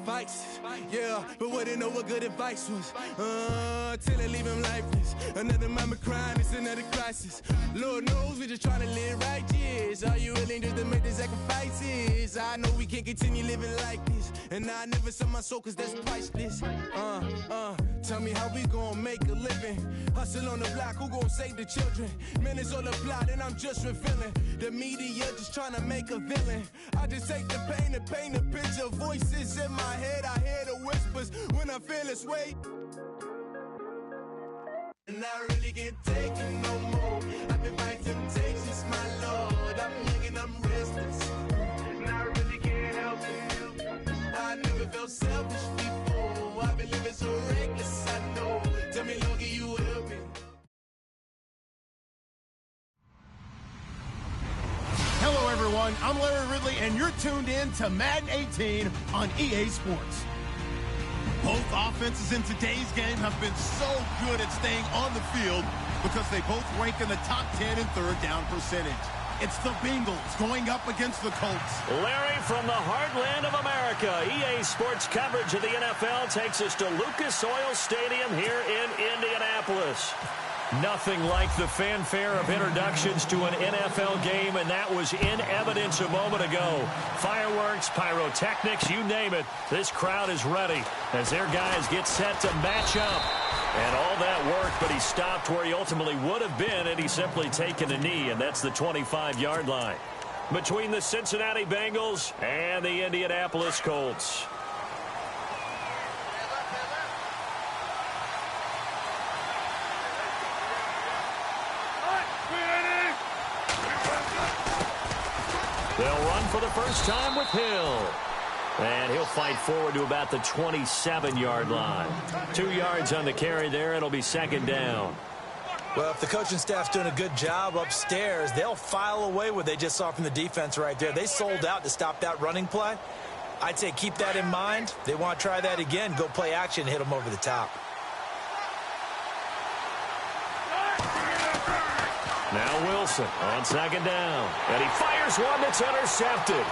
Fights, yeah, but wouldn't know what good advice was. Till they leave him lifeless. Another mama crying, it's another crisis. Lord knows we just trying to live righteous. Are you willing just to make the sacrifices? I know we can't continue living like this, and I never sell my soul cause that's priceless. Tell me how we gon' make a living. Hustle on the block, who gon' save the children? Minutes on the plot and I'm just revealing. The media just trying to make a villain. I just take the pain and paint a picture. Voices in my head, I hear the whispers when I feel this way. And I really can't take it no more. I've been fighting temptations, my Lord. I'm young and I'm restless, and I really can't help it. I never felt selfish before. I've been living so reckless, I know. Tell me, Lord, can you help me? Hello, everyone. I'm Larry Ridley, and you're tuned in to Madden 18 on EA Sports. Both offenses in today's game have been so good at staying on the field because they both rank in the top 10 in third down percentage. It's the Bengals going up against the Colts. Larry, from the heartland of America, EA Sports coverage of the NFL takes us to Lucas Oil Stadium here in Indianapolis. Nothing like the fanfare of introductions to an NFL game, and that was in evidence a moment ago. Fireworks, pyrotechnics, you name it. This crowd is ready as their guys get set to match up. And all that work, but he stopped where he ultimately would have been had he simply taken a knee, and that's the 25-yard line. Between the Cincinnati Bengals and the Indianapolis Colts. They'll run for the first time with Hill. And he'll fight forward to about the 27-yard line. 2 yards on the carry there. It'll be second down. Well, if the coaching staff's doing a good job upstairs, they'll file away what they just saw from the defense right there. They sold out to stop that running play. I'd say keep that in mind. They want to try that again. Go play action, hit them over the top. Now Wilson on second down. And he fires one that's intercepted.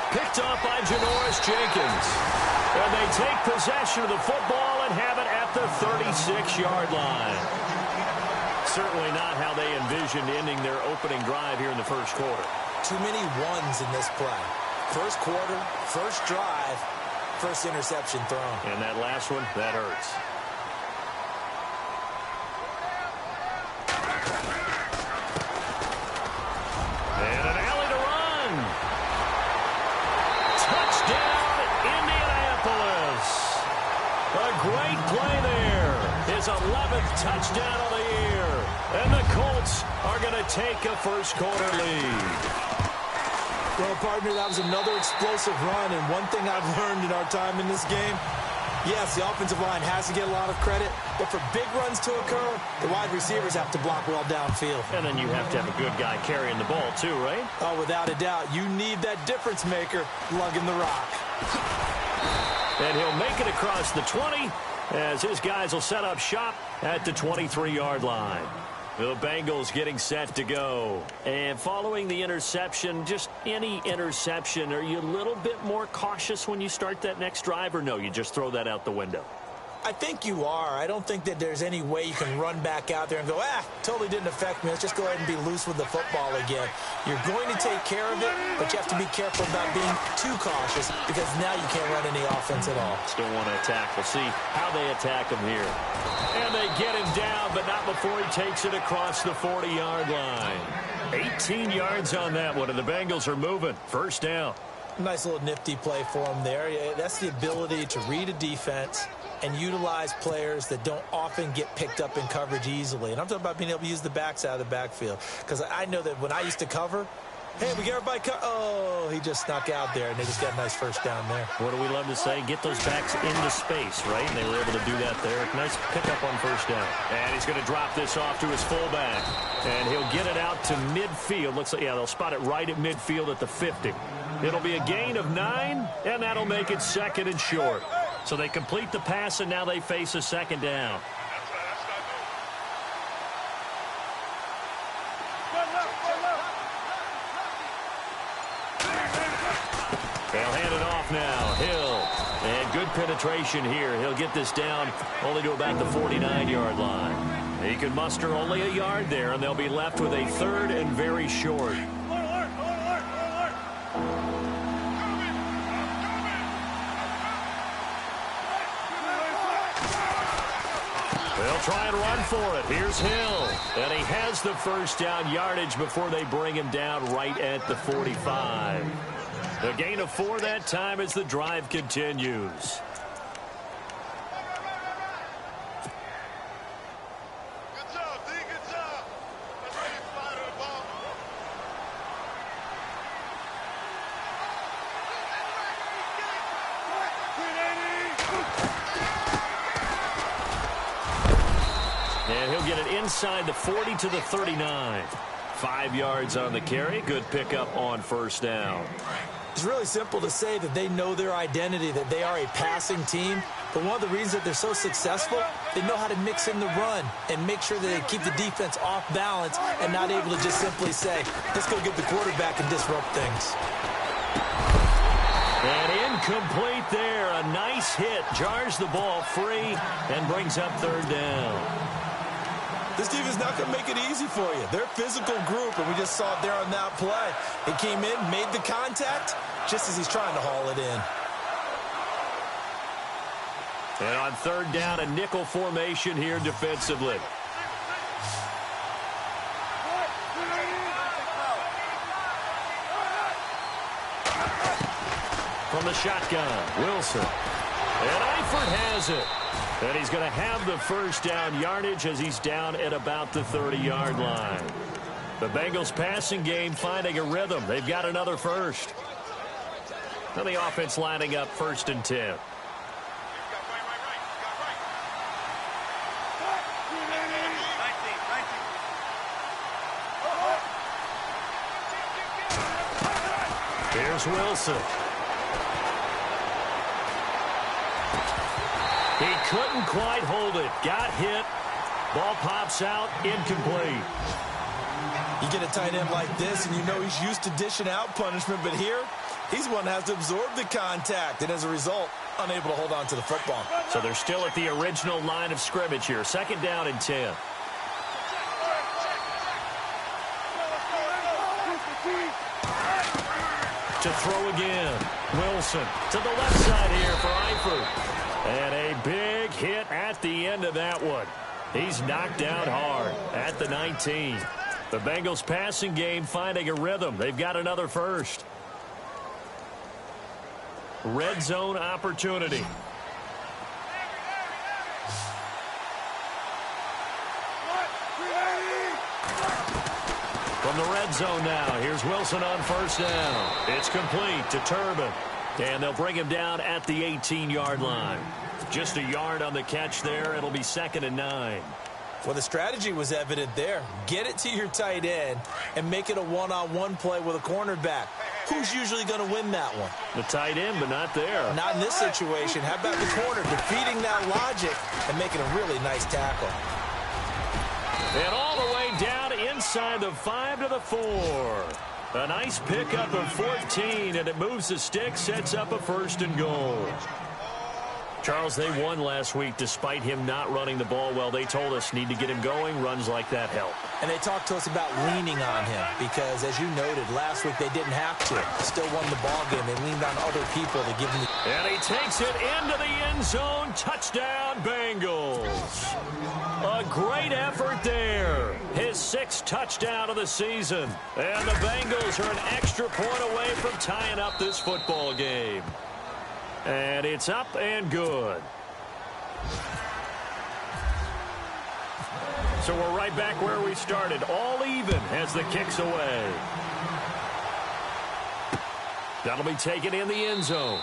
Picked off by Janoris Jenkins. And they take possession of the football and have it at the 36-yard line. Certainly not how they envisioned ending their opening drive here in the first quarter. Too many ones in this play. First quarter, first drive, first interception thrown. And that last one, that hurts. And an alley to run. Touchdown, Indianapolis. A great play there. His 11th touchdown of the year. And the Colts are going to take a first quarter lead. Well, partner, that was another explosive run, and one thing I've learned in our time in this game, yes, the offensive line has to get a lot of credit, but for big runs to occur, the wide receivers have to block well downfield. And then you have to have a good guy carrying the ball too, right? Oh, without a doubt. You need that difference maker lugging the rock. And he'll make it across the 20 as his guys will set up shop at the 23-yard line. The Bengals getting set to go. And following the interception, just any interception, are you a little bit more cautious when you start that next drive, or no, you just throw that out the window? I think you are. I don't think that there's any way you can run back out there and go, totally didn't affect me. Let's just go ahead and be loose with the football again. You're going to take care of it, but you have to be careful about being too cautious because now you can't run any offense at all. Still want to attack. We'll see how they attack him here. And they get him down, but not before he takes it across the 40-yard line. 18 yards on that one, and the Bengals are moving. First down. Nice little nifty play for him there. That's the ability to read a defense and utilize players that don't often get picked up in coverage easily. And I'm talking about being able to use the backs out of the backfield. Because I know that when I used to cover, hey, we get everybody oh, he just snuck out there, and they just got a nice first down there. What do we love to say? Get those backs into space, right? And they were able to do that there. Nice pickup on first down. And he's going to drop this off to his fullback. And he'll get it out to midfield. Looks like, yeah, they'll spot it right at midfield at the 50. It'll be a gain of 9, and that'll make it second and short. So they complete the pass, and now they face a second down. They'll hand it off now. Hill. And good penetration here. He'll get this down only to about the 49-yard line. He can muster only a yard there, and they'll be left with a third and very short. They'll try and run for it. Here's Hill. And he has the first down yardage before they bring him down right at the 45. A gain of 4 that time as the drive continues. And he'll get it inside the 40 to the 39. 5 yards on the carry. Good pickup on first down. It's really simple to say that they know their identity, that they are a passing team. But one of the reasons that they're so successful, they know how to mix in the run and make sure that they keep the defense off balance and not able to just simply say, let's go get the quarterback and disrupt things. And incomplete there. A nice hit. Jars the ball free and brings up third down. This defense is not going to make it easy for you. They're a physical group, and we just saw it there on that play. He came in, made the contact, just as he's trying to haul it in. And on third down, a nickel formation here defensively. From the shotgun, Wilson. And Eifert has it. And he's going to have the first down yardage as he's down at about the 30-yard line. The Bengals passing game finding a rhythm. They've got another first. And the offense lining up 1st and 10. Here's Wilson. He couldn't quite hold it. Got hit. Ball pops out. Incomplete. You get a tight end like this, and you know he's used to dishing out punishment, but here, he's one that has to absorb the contact, and as a result, unable to hold on to the football. So they're still at the original line of scrimmage here. 2nd down and 10. To throw again. Wilson to the left side here for Eifert. And a big hit at the end of that one. He's knocked down hard at the 19. The Bengals passing game finding a rhythm. They've got another first. Red zone opportunity. From the red zone now, here's Wilson on first down. It's complete to Turbin. And they'll bring him down at the 18-yard line. Just a yard on the catch there. It'll be 2nd and 9. Well, the strategy was evident there. Get it to your tight end and make it a one-on-one play with a cornerback. Who's usually going to win that one? The tight end, but not there. Not in this situation. How about the corner defeating that logic and making a really nice tackle? And all the way down inside the 5 to the 4. A nice pickup of 14, and it moves the stick, sets up a 1st and goal. Charles, they won last week despite him not running the ball well. They told us need to get him going. Runs like that help. And they talked to us about leaning on him because, as you noted, last week they didn't have to. Still won the ball game. They leaned on other people to give them the... And he takes it into the end zone. Touchdown, Bengals. A great effort there. His 6th touchdown of the season. And the Bengals are an extra point away from tying up this football game. And it's up and good. So we're right back where we started. All even as the kick's away. That'll be taken in the end zone.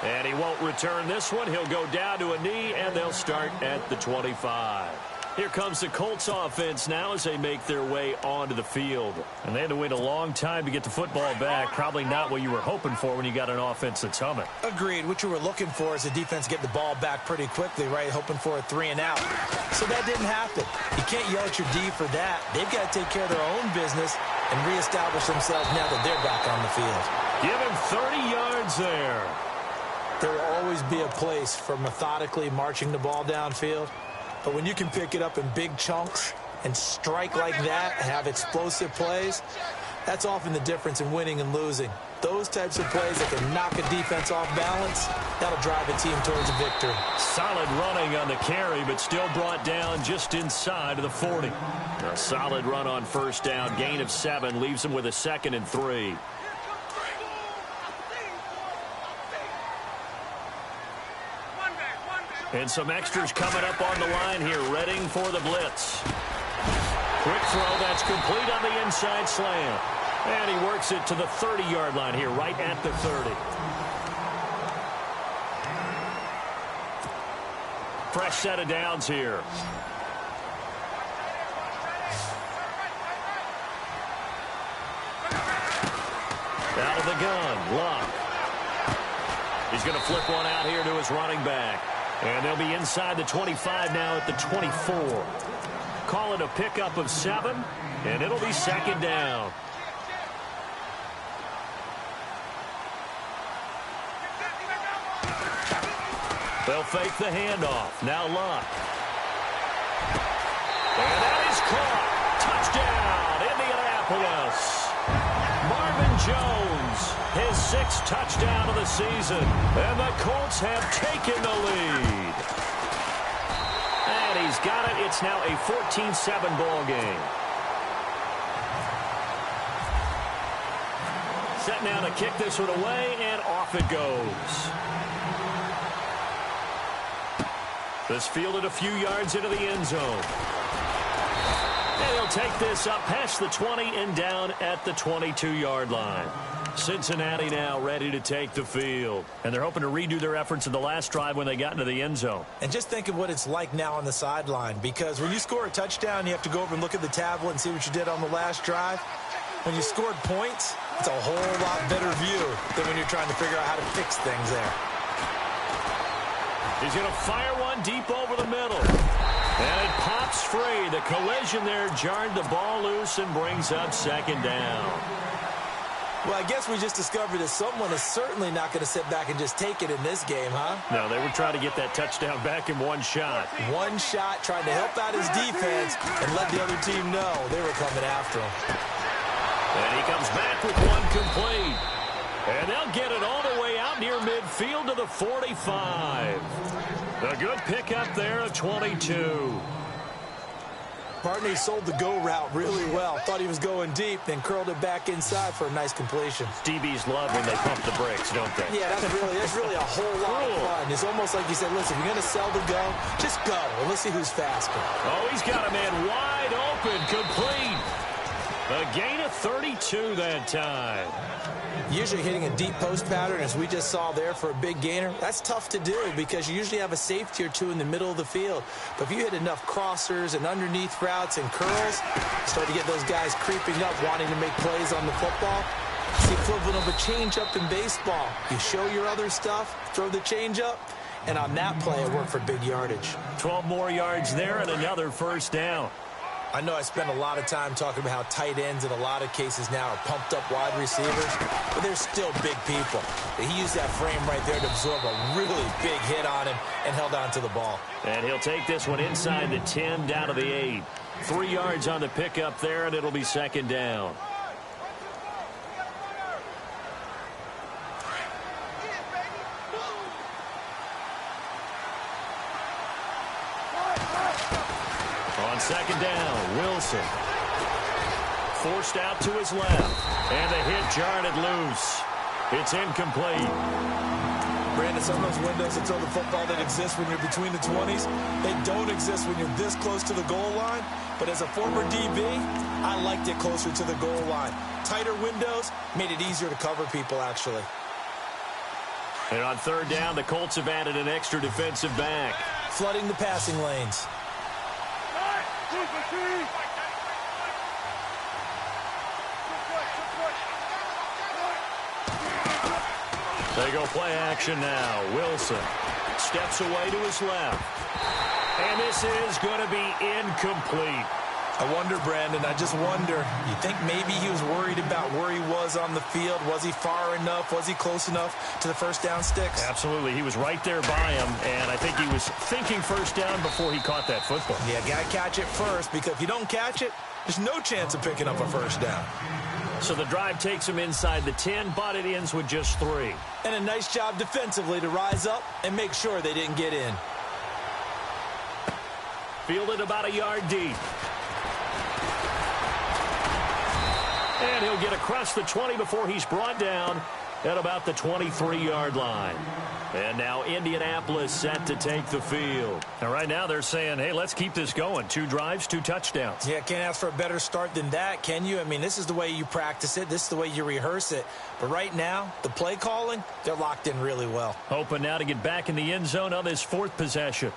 And he won't return this one. He'll go down to a knee, and they'll start at the 25. Here comes the Colts offense now as they make their way onto the field. And they had to wait a long time to get the football back. Probably not what you were hoping for when you got an offense that's humming. Agreed. What you were looking for is the defense get the ball back pretty quickly, right? Hoping for a 3 and out. So that didn't happen. You can't yell at your D for that. They've got to take care of their own business and reestablish themselves now that they're back on the field. Give him 30 yards there. There will always be a place for methodically marching the ball downfield. But when you can pick it up in big chunks and strike like that and have explosive plays, that's often the difference in winning and losing. Those types of plays that can knock a defense off balance, that'll drive a team towards a victory. Solid running on the carry, but still brought down just inside of the 40. A solid run on first down. Gain of 7 leaves them with a 2nd and 3. And some extras coming up on the line here, readying for the blitz. Quick throw, that's complete on the inside slant. And he works it to the 30-yard line here, right at the 30. Fresh set of downs here. Out of the gun, Luck. He's going to flip one out here to his running back. And they'll be inside the 25 now at the 24. Call it a pickup of 7, and it'll be 2nd down. They'll fake the handoff. Now Luck. And that is caught. Touchdown, Indianapolis. Marvin Jones, his 6th touchdown of the season. And the Colts have taken the lead. And he's got it. It's now a 14-7 ball game. Set now to kick this one away, and off it goes. This fielded a few yards into the end zone. And he'll take this up past the 20 and down at the 22-yard line. Cincinnati now ready to take the field. And they're hoping to redo their efforts in the last drive when they got into the end zone. And just think of what it's like now on the sideline, because when you score a touchdown, you have to go over and look at the tablet and see what you did on the last drive. When you scored points, it's a whole lot better view than when you're trying to figure out how to fix things there. He's going to fire one deep over the middle. And it pops free. The collision there jarred the ball loose and brings up 2nd down. Well, I guess we just discovered that someone is certainly not going to sit back and just take it in this game, huh? No, they were trying to get that touchdown back in one shot. One shot, trying to help out his defense and let the other team know they were coming after him. And he comes back with one complete. And they'll get it all the way out near midfield to the 45. A good pickup there of 22. Partney sold the go route really well. Thought he was going deep, then curled it back inside for a nice completion. DBs love when they pump the brakes, don't they? Yeah, that's really a whole lot of fun. It's almost like you said, listen, if you're going to sell the go, just go. And let's see who's faster. Oh, he's got a man wide open, complete. A gain of 32 that time. Usually hitting a deep post pattern, as we just saw there for a big gainer, that's tough to do because you usually have a safety or two in the middle of the field. But if you hit enough crossers and underneath routes and curls, start to get those guys creeping up, wanting to make plays on the football. It's the equivalent of a changeup in baseball. You show your other stuff, throw the changeup, and on that play, it worked for big yardage. 12 more yards there and another 1st down. I know I spend a lot of time talking about how tight ends in a lot of cases now are pumped up wide receivers, but they're still big people. He used that frame right there to absorb a really big hit on him and held on to the ball. And he'll take this one inside the 10 down to the 8. 3 yards on the pickup there, and it'll be 2nd down. On 2nd down, Wilson. Forced out to his left. And the hit jarred it loose. It's incomplete. Brandon, some of those windows that throw the football that exist when you're between the 20s, they don't exist when you're this close to the goal line. But as a former DB, I liked it closer to the goal line. Tighter windows made it easier to cover people, actually. And on 3rd down, the Colts have added an extra defensive back. Flooding the passing lanes. They go play action now. Wilson steps away to his left. And this is going to be incomplete. I wonder, Brandon, I just wonder, you think maybe he was worried about where he was on the field? Was he far enough? Was he close enough to the first down sticks? Absolutely. He was right there by him, and I think he was thinking first down before he caught that football. Yeah, got to catch it first, because if you don't catch it, there's no chance of picking up a first down. So the drive takes him inside the 10, but it ends with just 3. And a nice job defensively to rise up and make sure they didn't get in. Fielded about a yard deep. And he'll get across the 20 before he's brought down at about the 23-yard line. And now Indianapolis set to take the field. And right now they're saying, hey, let's keep this going. 2 drives, 2 touchdowns. Yeah, can't ask for a better start than that, can you? I mean, this is the way you practice it. This is the way you rehearse it. But right now, the play calling, they're locked in really well. Hoping now to get back in the end zone on this 4th possession.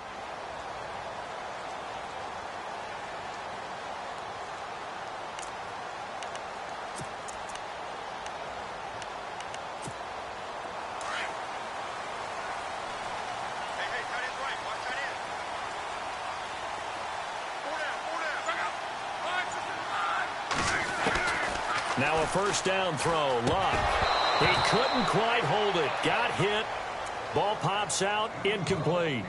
Now a first down throw. Luck. He couldn't quite hold it. Got hit. Ball pops out. Incomplete.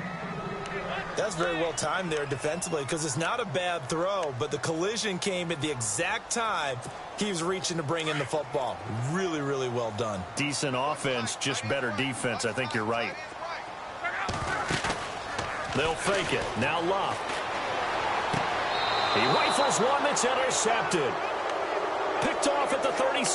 That's very well timed there defensively, because it's not a bad throw, but the collision came at the exact time he was reaching to bring in the football. Really, really well done. Decent offense, just better defense. I think you're right. They'll fake it. Now Luck. He rifles one that's intercepted. Picked off at the 36.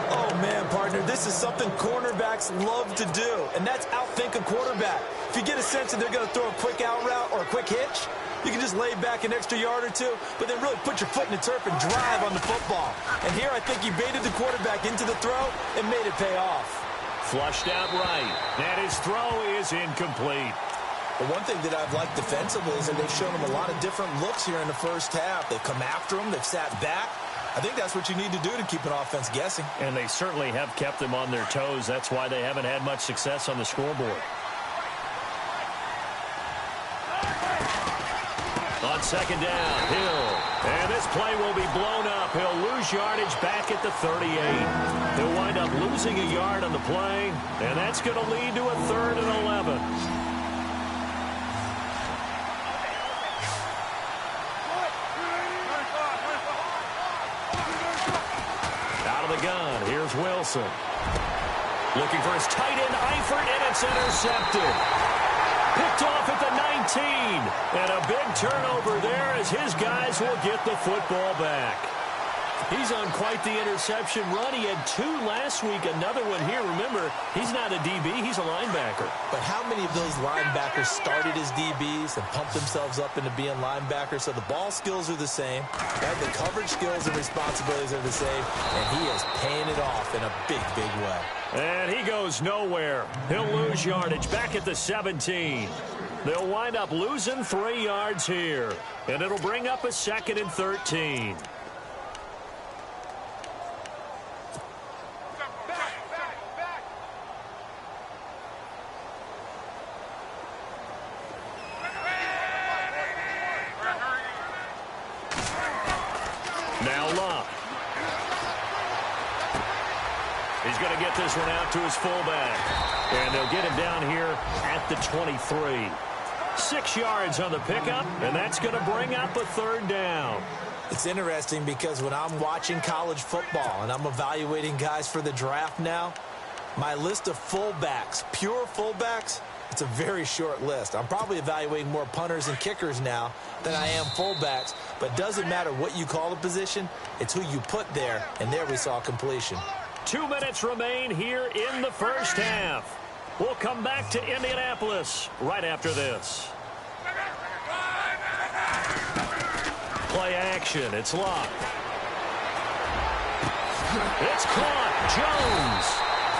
Oh, man, partner, this is something cornerbacks love to do, and that's outthink a quarterback. If you get a sense that they're going to throw a quick out route or a quick hitch, you can just lay back an extra yard or 2, but then really put your foot in the turf and drive on the football. And here I think he baited the quarterback into the throw and made it pay off. Flushed out right, and his throw is incomplete. But one thing that I've liked defensively is that they've shown him a lot of different looks here in the first half. They've come after him. They've sat back. I think that's what you need to do to keep an offense guessing. And they certainly have kept them on their toes. That's why they haven't had much success on the scoreboard. On second down, Hill. And this play will be blown up. He'll lose yardage back at the 38. He'll wind up losing a yard on the play, and that's going to lead to a 3rd and 11. Gun. Here's Wilson. Looking for his tight end, Eifert, and it's intercepted. Picked off at the 19. And a big turnover there as his guys will get the football back. He's on quite the interception run. He had 2 last week, another one here. Remember, he's not a DB, he's a linebacker. But how many of those linebackers started as DBs and pumped themselves up into being linebackers? So the ball skills are the same, right? The coverage skills and responsibilities are the same, and he is paying it off in a big, big way. And he goes nowhere. He'll lose yardage back at the 17. They'll wind up losing 3 yards here, and it'll bring up a 2nd and 13. Now Luck. He's going to get this one out to his fullback. And they'll get him down here at the 23. 6 yards on the pickup, and that's going to bring up a 3rd down. It's interesting because when I'm watching college football and I'm evaluating guys for the draft now, my list of fullbacks, pure fullbacks, it's a very short list. I'm probably evaluating more punters and kickers now than I am fullbacks, but it doesn't matter what you call the position, it's who you put there, and there we saw completion. 2 minutes remain here in the first half. We'll come back to Indianapolis right after this. Play action. It's Luck. It's caught. Jones.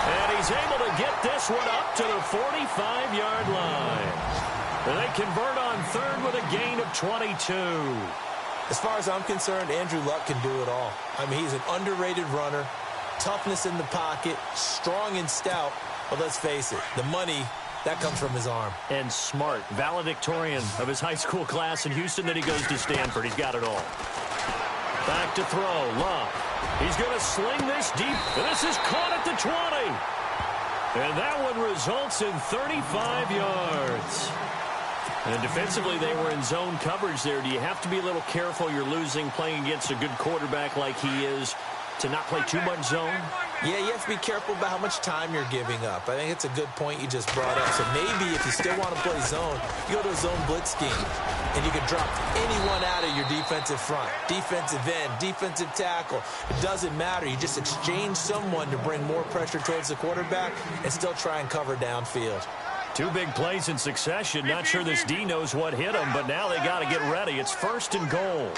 And he's able to get this one up to the 45-yard line. And they convert on 3rd with a gain of 22. As far as I'm concerned, Andrew Luck can do it all. I mean, he's an underrated runner. Toughness in the pocket, strong and stout. But let's face it, the money That comes from his arm. And smart, valedictorian of his high school class in Houston. Then he goes to Stanford. He's got it all. Back to throw. Love. He's going to sling this deep. And this is caught at the 20. And that one results in 35 yards. And defensively, they were in zone coverage there. Do you have to be a little careful? You're losing playing against a good quarterback like he is to not play too much zone? Yeah, you have to be careful about how much time you're giving up. I think it's a good point you just brought up. So maybe if you still want to play zone, you go to a zone blitz scheme, and you can drop anyone out of your defensive front, defensive end, defensive tackle. It doesn't matter. You just exchange someone to bring more pressure towards the quarterback and still try and cover downfield. Two big plays in succession. Not sure this D knows what hit him, but now they got to get ready. It's 1st and goal.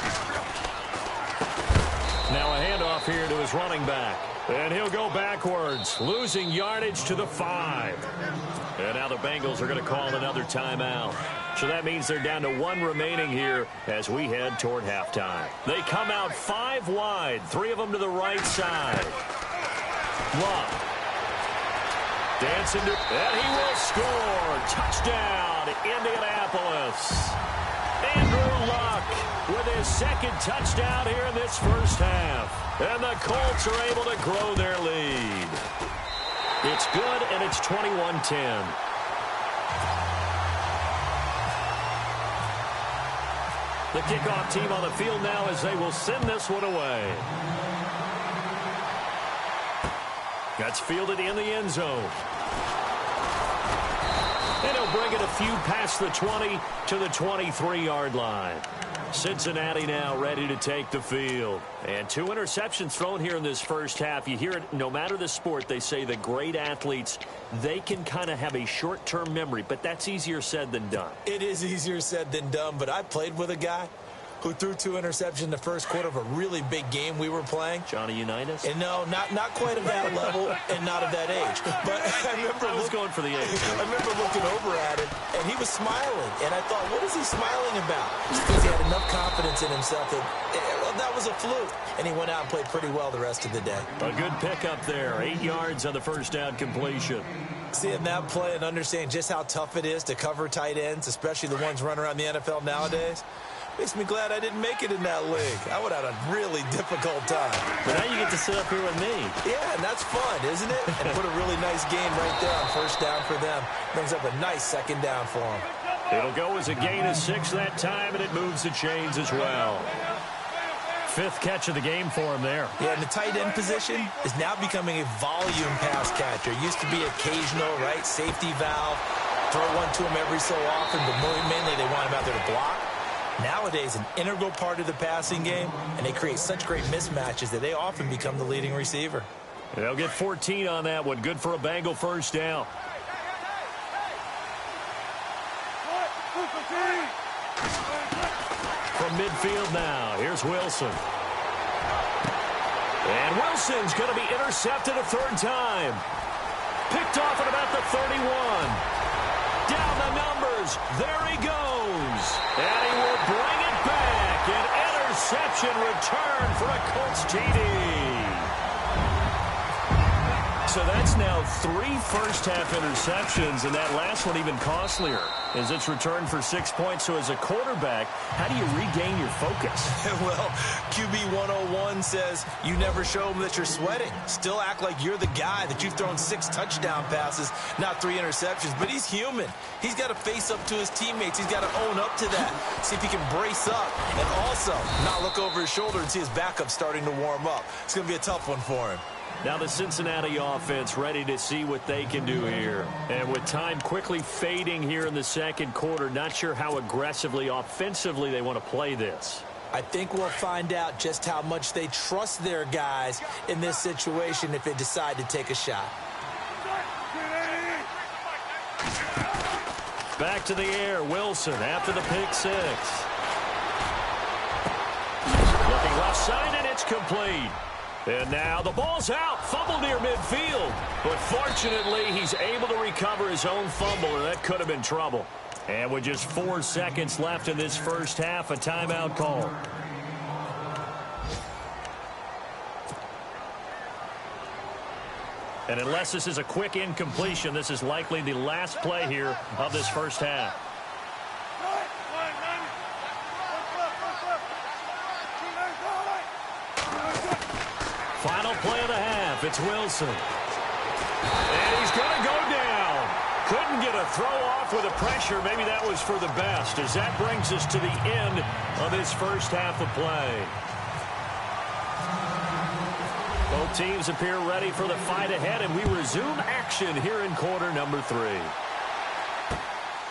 Now a handoff here to his running back. And he'll go backwards, losing yardage to the 5. And now the Bengals are going to call another timeout. So that means they're down to 1 remaining here as we head toward halftime. They come out 5 wide, 3 of them to the right side. Love. Dancing to, and he will score. Touchdown, Indianapolis. Andrew Luck with his 2nd touchdown here in this first half. And the Colts are able to grow their lead. It's good, and it's 21-10. The kickoff team on the field now as they will send this one away. That's fielded in the end zone. And he'll bring it a few past the 20 to the 23-yard line. Cincinnati now ready to take the field. And 2 interceptions thrown here in this first half. You hear it, no matter the sport, they say the great athletes, they can kind of have a short-term memory, but that's easier said than done. It is easier said than done, but I played with a guy who threw 2 interceptions in the first quarter of a really big game we were playing. Johnny Unitas? And no, not quite of that level and not of that age. But I was going for the age. I remember looking over at him, and he was smiling. And I thought, what is he smiling about? Because he had enough confidence in himself that was a fluke. And he went out and played pretty well the rest of the day. A good pickup there. 8 yards on the first down completion. Seeing that play and understanding just how tough it is to cover tight ends, especially the ones running around the NFL nowadays, makes me glad I didn't make it in that league. I would have had a really difficult time. But now you get to sit up here with me. Yeah, and that's fun, isn't it? And put a really nice game right there on first down for them. Brings up a nice 2nd down for them. It'll go as a gain of 6 that time, and it moves the chains as well. 5th catch of the game for him there. Yeah, and the tight end position is now becoming a volume pass catcher. It used to be occasional, right? Safety valve. Throw one to him every so often, but mainly they want him out there to block. Nowadays, an integral part of the passing game, and they create such great mismatches that they often become the leading receiver. They'll get 14 on that one. Good for a Bengal first down. From midfield now, here's Wilson. And Wilson's going to be intercepted a 3rd time. Picked off at about the 31. Down the numbers. There he goes. And he will bring it back. An interception return for a Colts TD. So that's now 3 first-half interceptions, and that last one even costlier as it's returned for 6 points. So as a quarterback, how do you regain your focus? Well, QB 101 says you never show them that you're sweating. Still act like you're the guy, that you've thrown 6 touchdown passes, not 3 interceptions. But he's human. He's got to face up to his teammates. He's got to own up to that. See if he can brace up and also not look over his shoulder and see his backup starting to warm up. It's going to be a tough one for him. Now the Cincinnati offense ready to see what they can do here. And with time quickly fading here in the second quarter, not sure how aggressively, offensively they want to play this. I think we'll find out just how much they trust their guys in this situation if they decide to take a shot. Back to the air, Wilson after the pick 6. Looking left side, and it's complete. And now the ball's out. Fumble near midfield. But fortunately, he's able to recover his own fumble, or that could have been trouble. And with just 4 seconds left in this first half, a timeout call. And unless this is a quick incompletion, this is likely the last play here of this first half. Final play of the half. It's Wilson. And he's going to go down. Couldn't get a throw off with the pressure. Maybe that was for the best, as that brings us to the end of this first half of play. Both teams appear ready for the fight ahead, and we resume action here in quarter number 3.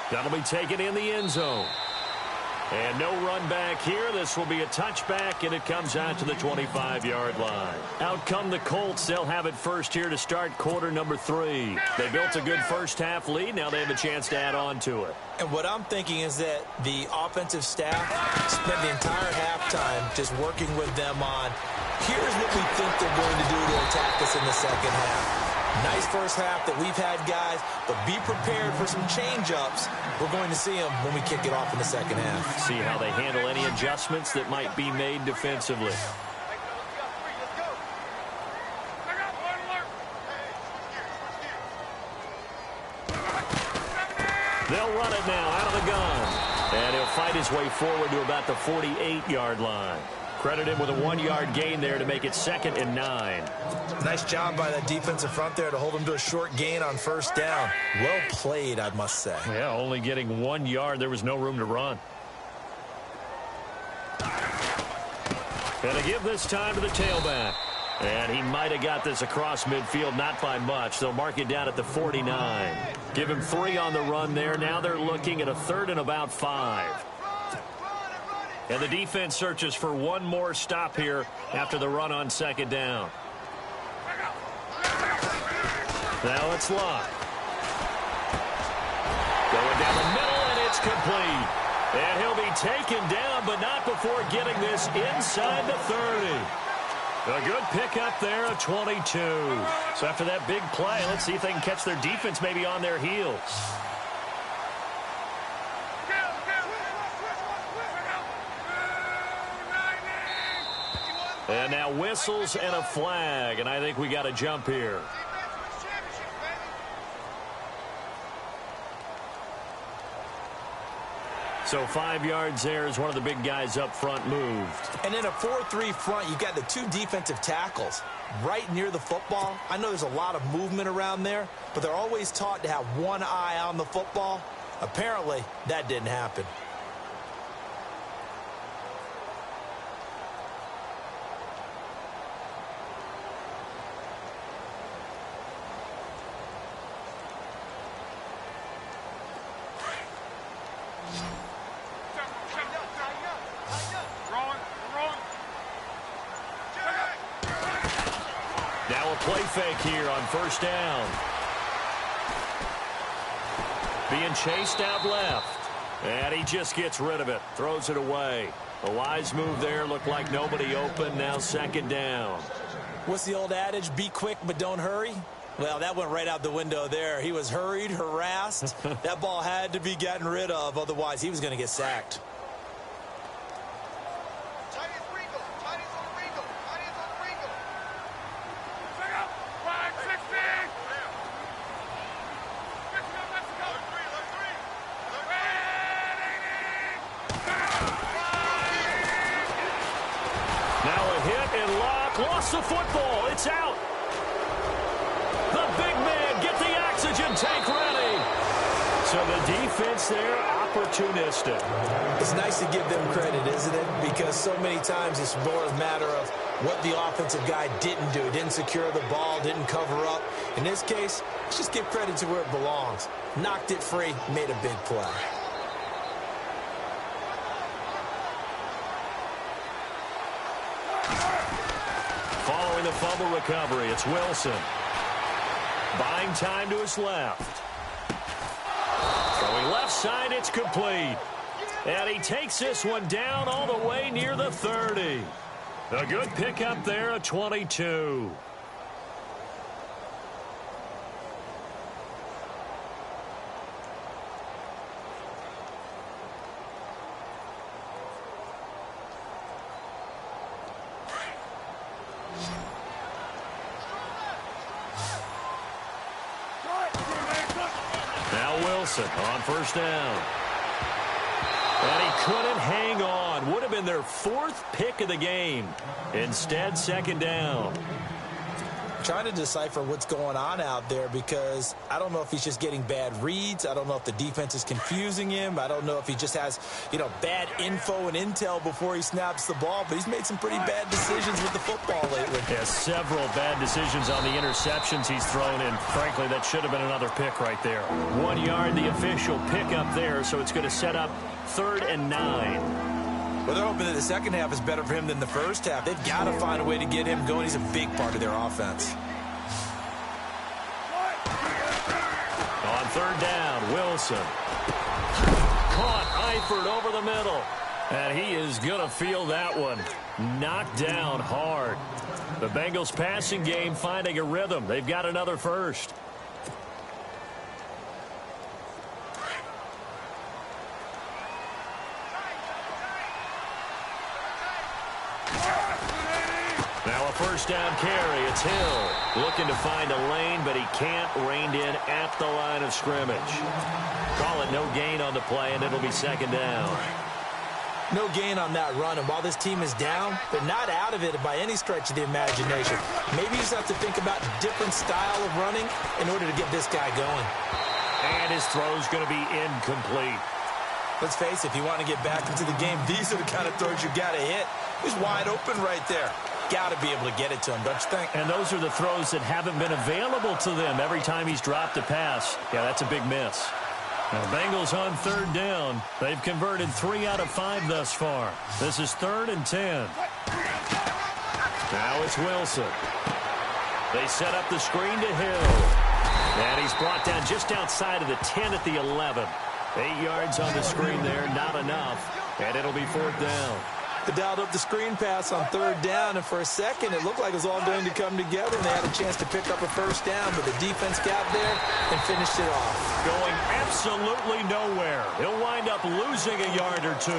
That'll be taken in the end zone. And no run back here. This will be a touchback, and it comes out to the 25-yard line. Out come the Colts. They'll have it first here to start quarter number 3. They built a good first-half lead. Now they have a chance to add on to it. And what I'm thinking is that the offensive staff spent the entire halftime just working with them on, here's what we think they're going to do to attack us in the second half. Nice first half that we've had, guys, but be prepared for some change-ups. We're going to see them when we kick it off in the second half. See how they handle any adjustments that might be made defensively. They'll run it now out of the gun. And he'll fight his way forward to about the 48-yard line. Credit him with a 1-yard gain there to make it 2nd and 9. Nice job by that defensive front there to hold him to a short gain on first down. Well played, I must say. Yeah, only getting 1 yard. There was no room to run. And to give this time to the tailback. And he might have got this across midfield, not by much. They'll mark it down at the 49. Give him 3 on the run there. Now they're looking at a 3rd and about 5. And the defense searches for one more stop here after the run on 2nd down. Now it's Locke. Going down the middle, and it's complete. And he'll be taken down, but not before getting this inside the 30. A good pickup there at 22. So after that big play, let's see if they can catch their defense maybe on their heels. And now whistles and a flag, and I think we got a jump here. So 5 yards there as one of the big guys up front moved. And in a 4-3 front, you've got the 2 defensive tackles right near the football. I know there's a lot of movement around there, but they're always taught to have one eye on the football. Apparently, that didn't happen. Now a play fake here on 1st down. Being chased out left. And he just gets rid of it. Throws it away. A wise move there. Looked like nobody open. Now 2nd down. What's the old adage? Be quick, but don't hurry. Well, that went right out the window there. He was hurried, harassed. That ball had to be gotten rid of. Otherwise, he was going to get sacked. Lost the football. It's out. The big man, get the oxygen tank ready. So the defense there, opportunistic. It's nice to give them credit, isn't it? Because so many times it's more a matter of what the offensive guy didn't do. Didn't secure the ball, didn't cover up. In this case, let's just give credit to where it belongs. Knocked it free, made a big play. Following the fumble recovery, it's Wilson. Buying time to his left. Throwing left side, it's complete. And he takes this one down all the way near the 30. A good pickup there at 22. Wilson on first down. And he couldn't hang on. Would have been their 4th pick of the game. Instead, second down. Trying to decipher what's going on out there because I don't know if he's just getting bad reads. I don't know if the defense is confusing him. I don't know if he just has, bad info and intel before he snaps the ball. But he's made some pretty bad decisions with the football lately. Yeah, several bad decisions on the interceptions he's thrown in. Frankly, that should have been another pick right there. 1 yard, the official pick up there, so it's going to set up 3rd and 9. Well, they're hoping that the second half is better for him than the first half. They've got to find a way to get him going. He's a big part of their offense. On 3rd down, Wilson. Caught Eifert over the middle. And he is going to feel that one. Knocked down hard. The Bengals passing game finding a rhythm. They've got another first. Now a first down carry. It's Hill looking to find a lane, but he can't. Reined in at the line of scrimmage. Call it no gain on the play, and it'll be second down. No gain on that run, and while this team is down, they're not out of it by any stretch of the imagination. Maybe you just have to think about a different style of running in order to get this guy going. And his throw's going to be incomplete. Let's face it, if you want to get back into the game, these are the kind of throws you got to hit. He's wide open right there. Got to be able to get it to him, don't you think? And those are the throws that haven't been available to them every time he's dropped a pass. Yeah, that's a big miss. Now, Bengals on 3rd down. They've converted 3 out of 5 thus far. This is 3rd and 10. Now it's Wilson. They set up the screen to Hill. And he's brought down just outside of the 10 at the 11. 8 yards on the screen there, not enough. And it'll be 4th down. They dialed up the screen pass on 3rd down, and for a second it looked like it was all going to come together, and they had a chance to pick up a first down, but the defense got there and finished it off. Going absolutely nowhere. He'll wind up losing a yard or 2.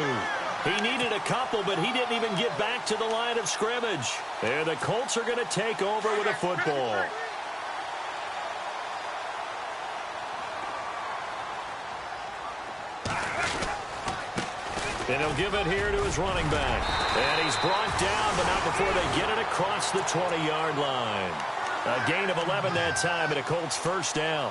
He needed a couple, but he didn't even get back to the line of scrimmage. There, the Colts are going to take over with a football. And he'll give it here to his running back. And he's brought down, but not before they get it across the 20-yard line. A gain of 11 that time, and a Colts first down.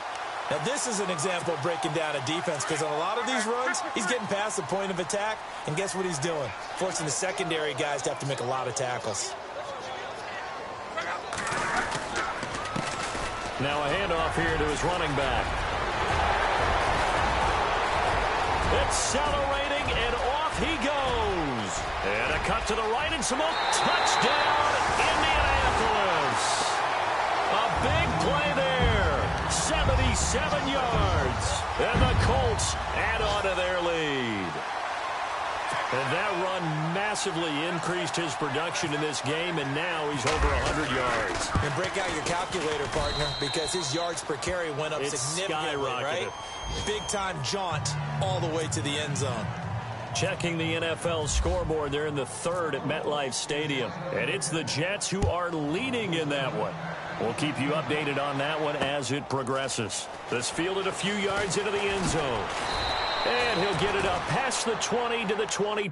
Now, this is an example of breaking down a defense, because on a lot of these runs, he's getting past the point of attack, and guess what he's doing? Forcing the secondary guys to have to make a lot of tackles. Now a handoff here to his running back. Accelerating, and off he goes. And a cut to the right and some more. Touchdown, Indianapolis. A big play there. 77 yards. And the Colts add on to their lead. And that run massively increased his production in this game, and now he's over 100 yards. And break out your calculator, partner, because his yards per carry went up significantly, right? Big-time jaunt all the way to the end zone. Checking the NFL scoreboard, they're in the 3rd at MetLife Stadium. And it's the Jets who are leading in that one. We'll keep you updated on that one as it progresses. This fielded a few yards into the end zone. And he'll get it up past the 20 to the 20.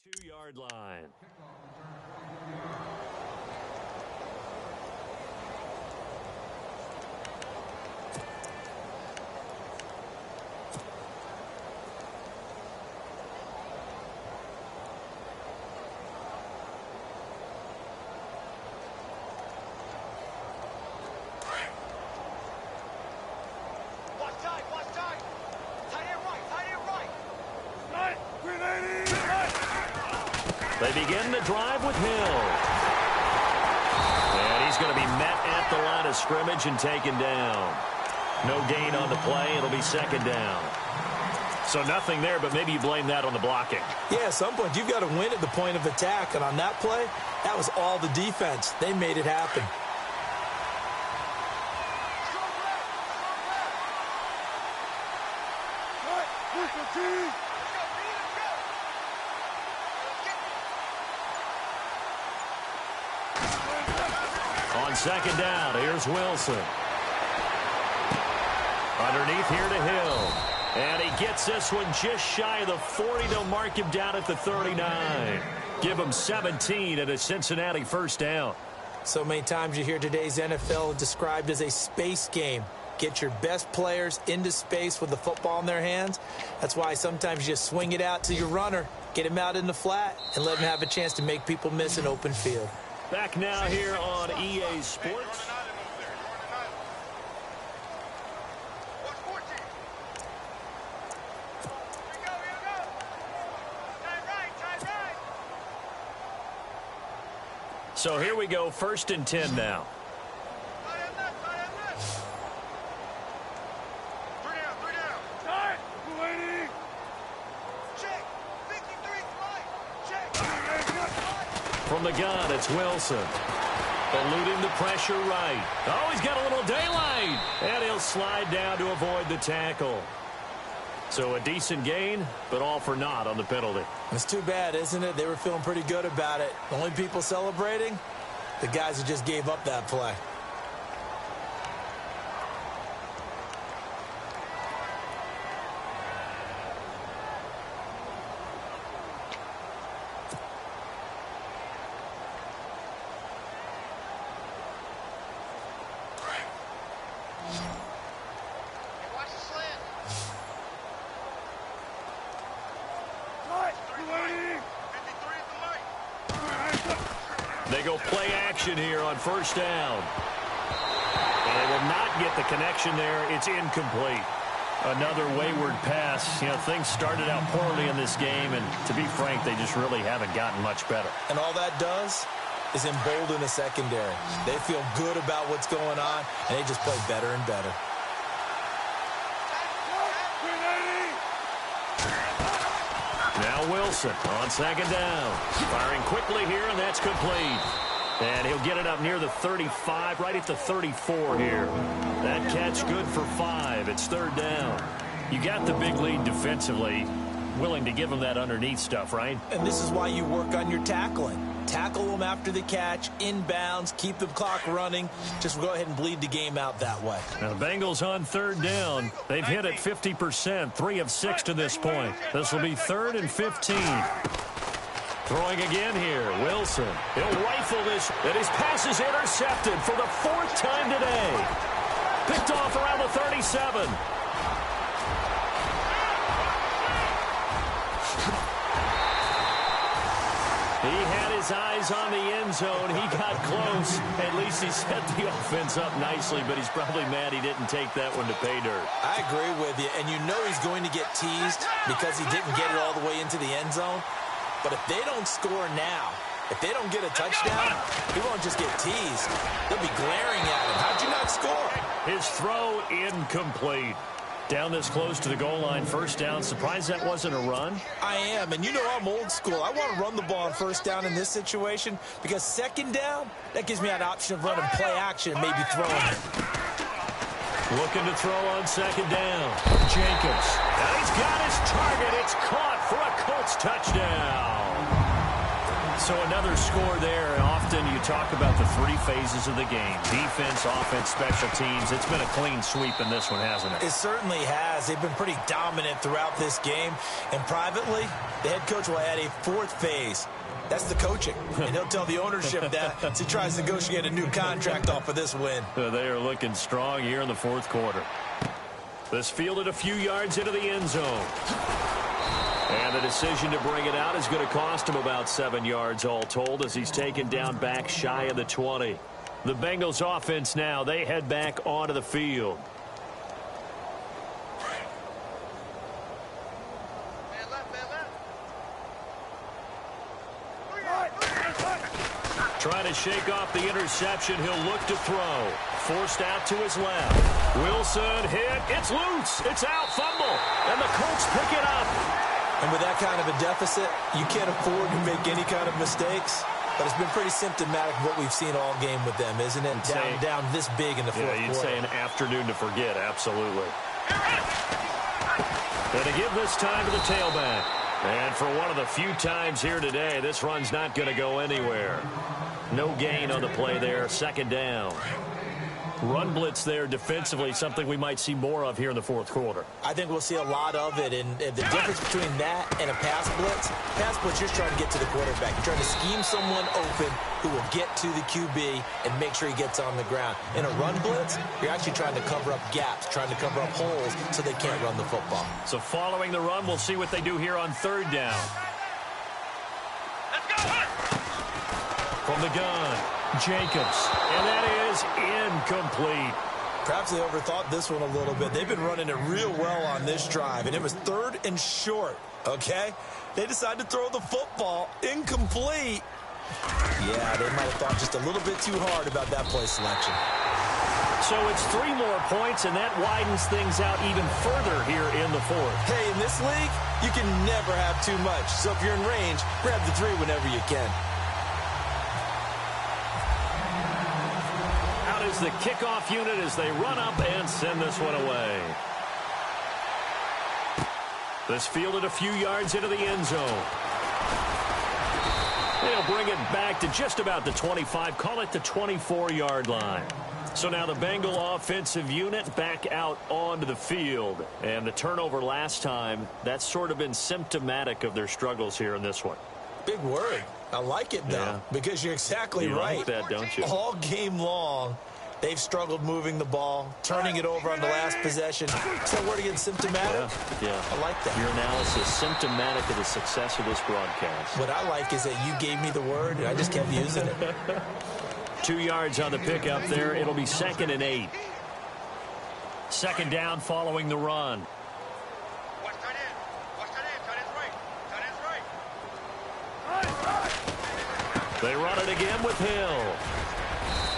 2-yard line. They begin the drive with Hill. And he's going to be met at the line of scrimmage and taken down. No gain on the play. It'll be second down. So nothing there, but maybe you blame that on the blocking. Yeah, at some point you've got to win at the point of attack. And on that play, that was all the defense. They made it happen. On second down, here's Wilson. Underneath here to Hill. And he gets this one just shy of the 40. They'll mark him down at the 39. Give him 17 at a Cincinnati first down. So many times you hear today's NFL described as a space game. Get your best players into space with the football in their hands. That's why sometimes you just swing it out to your runner, get him out in the flat, and let him have a chance to make people miss an open field. Back now here on EA Sports. So here we go, 1st and 10 now. From the gun, it's Wilson. Eluding the pressure right. Oh, he's got a little daylight. And he'll slide down to avoid the tackle. So a decent gain, but all for naught on the penalty. It's too bad, isn't it? They were feeling pretty good about it. The only people celebrating, the guys who just gave up that play. They go play action here on first down. And they will not get the connection there. It's incomplete. Another wayward pass. You know, things started out poorly in this game, and to be frank, they just really haven't gotten much better. And all that does is embolden the secondary. They feel good about what's going on, and they just play better and better. Now Wilson on second down. Firing quickly here, and that's complete. And he'll get it up near the 35, right at the 34 here. That catch good for 5. It's 3rd down. You got the big lead defensively. Willing to give them that underneath stuff, right? And this is why you work on your tackling. Tackle them after the catch, inbounds, keep the clock running. Just go ahead and bleed the game out that way. Now the Bengals on 3rd down. They've hit it 50%, 3 of 6 to this point. This will be 3rd and 15. Throwing again here, Wilson. He'll rifle this, and his pass is intercepted for the 4th time today. Picked off around the 37. He had his eyes on the end zone. He got close. At least he set the offense up nicely, but he's probably mad he didn't take that one to pay dirt. I agree with you, and you know he's going to get teased because he didn't get it all the way into the end zone. But if they don't score now, if they don't get a touchdown, he won't just get teased. They'll be glaring at him. How'd you not score? His throw incomplete. Down this close to the goal line, first down. Surprised that wasn't a run? I am, and you know I'm old school. I want to run the ball on first down in this situation because second down, that gives me an option of running play action and maybe throwing it. Looking to throw on second down. Jenkins. Now he's got his target. It's caught for a Colts touchdown. So another score there. Often you talk about the three phases of the game: defense, offense, special teams. It's been a clean sweep in this one, hasn't it? It certainly has. They've been pretty dominant throughout this game. And privately, the head coach will add a fourth phase. That's the coaching. And he'll tell the ownership that as he tries to negotiate a new contract off of this win. They are looking strong here in the fourth quarter. This fielded a few yards into the end zone. And the decision to bring it out is going to cost him about 7 yards all told as he's taken down back shy of the 20. The Bengals offense now, they head back onto the field. Trying to shake off the interception. He'll look to throw. Forced out to his left. Wilson hit. It's loose. It's out. Fumble. And the Colts pick it up. And with that kind of a deficit, you can't afford to make any kind of mistakes. But it's been pretty symptomatic of what we've seen all game with them, isn't it? Down this big in the fourth quarter. You'd say an afternoon to forget. Absolutely. Going to give this time to the tailback. And for one of the few times here today, this run's not going to go anywhere. No gain on the play there. Second down. Run blitz there defensively, something we might see more of here in the fourth quarter. I think we'll see a lot of it, and the difference between that and a pass blitz, you're trying to get to the quarterback. You're trying to scheme someone open who will get to the QB and make sure he gets on the ground. In a run blitz, you're actually trying to cover up gaps, trying to cover up holes so they can't run the football. So following the run, we'll see what they do here on third down. Let's go! From the gun, Jacobs, and that is incomplete. Perhaps they overthought this one a little bit. They've been running it real well on this drive, and it was third and short, okay? They decided to throw the football incomplete. Yeah, they might have thought just a little bit too hard about that play selection. So it's 3 more points, and that widens things out even further here in the fourth. Hey, in this league, you can never have too much. So if you're in range, grab the 3 whenever you can. Is the kickoff unit as they run up and send this one away. This fielded a few yards into the end zone. They'll bring it back to just about the 25, call it the 24-yard line. So now the Bengal offensive unit back out onto the field. And the turnover last time, that's sort of been symptomatic of their struggles here in this one. Big word. I like it, though, because you're exactly right. Like that, don't you? All game long, they've struggled moving the ball, turning it over on the last possession. Is that word again, symptomatic? Yeah. I like that. Your analysis, symptomatic of the success of this broadcast. What I like is that you gave me the word, and I just kept using it. 2 yards on the pickup there. It'll be 2nd and 8. Second down following the run. They run it again with Hill.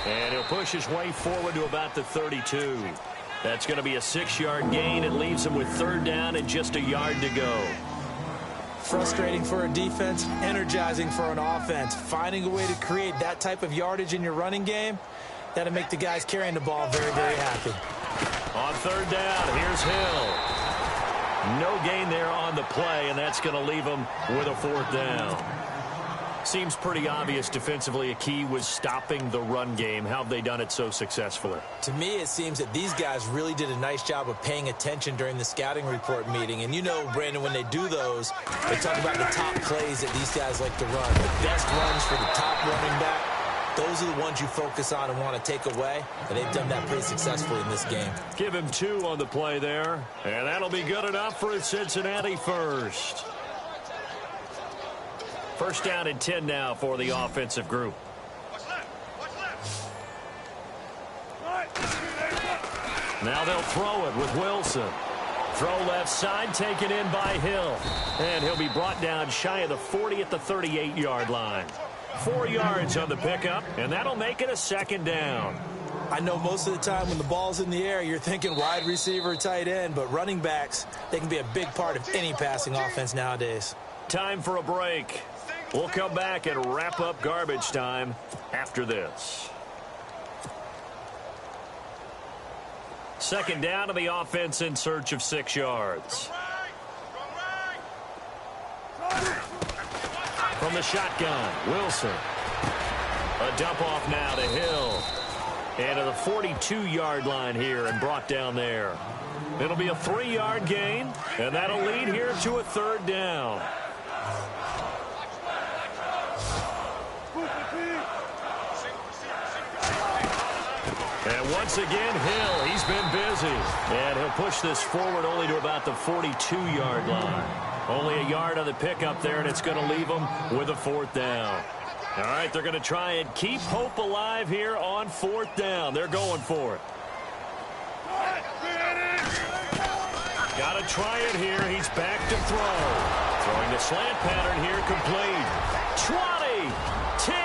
And he'll push his way forward to about the 32. That's going to be a 6-yard gain. It leaves him with third down and just a yard to go. Frustrating for a defense, energizing for an offense. Finding a way to create that type of yardage in your running game, that'll make the guys carrying the ball very, very happy. On third down, here's Hill. No gain there on the play, and that's going to leave him with a fourth down. Seems pretty obvious defensively a key was stopping the run game. How have they done it so successfully? To me, it seems that these guys really did a nice job of paying attention during the scouting report meeting. And you know, Brandon, when they do those, they talk about the top plays that these guys like to run. The best runs for the top running back, those are the ones you focus on and want to take away. And they've done that pretty successfully in this game. Give him 2 on the play there. And that'll be good enough for a Cincinnati first. First down and 10 now for the offensive group. Now they'll throw it with Wilson. Throw left side, taken in by Hill. And he'll be brought down shy of the 40 at the 38-yard line. 4 yards on the pickup, and that'll make it a second down. I know most of the time when the ball's in the air, you're thinking wide receiver, tight end, but running backs, they can be a big part of any passing offense nowadays. Time for a break. We'll come back and wrap up garbage time after this. Second down to the offense in search of 6 yards. From the shotgun, Wilson. A dump off now to Hill. And to the 42-yard line here and brought down there. It'll be a 3-yard gain, and that'll lead here to a 3rd down. And once again, Hill, he's been busy. And he'll push this forward only to about the 42-yard line. Only a yard on the pickup there, and it's going to leave them with a 4th down. All right, they're going to try and keep hope alive here on 4th down. They're going for it. Got to try it here. He's back to throw. Throwing the slant pattern here, complete. 20, 10,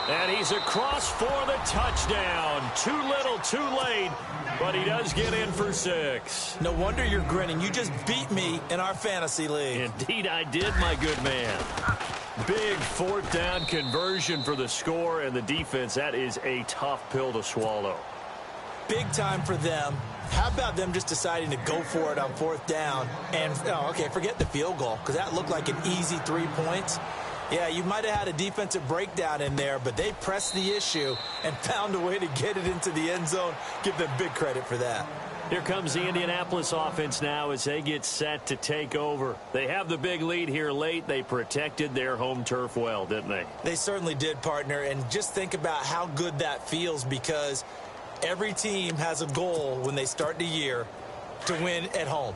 and he's across for the touchdown. Too little, too late, but he does get in for 6. No wonder you're grinning. You just beat me in our fantasy league. Indeed I did, my good man. Big 4th down conversion for the score, and the defense, that is a tough pill to swallow. Big time for them. How about them just deciding to go for it on 4th down? And, okay, forget the field goal, because that looked like an easy 3 points. Yeah, you might have had a defensive breakdown in there, but they pressed the issue and found a way to get it into the end zone. Give them big credit for that. Here comes the Indianapolis offense now as they get set to take over. They have the big lead here late. They protected their home turf well, didn't they? They certainly did, partner. And just think about how good that feels, because every team has a goal when they start the year to win at home.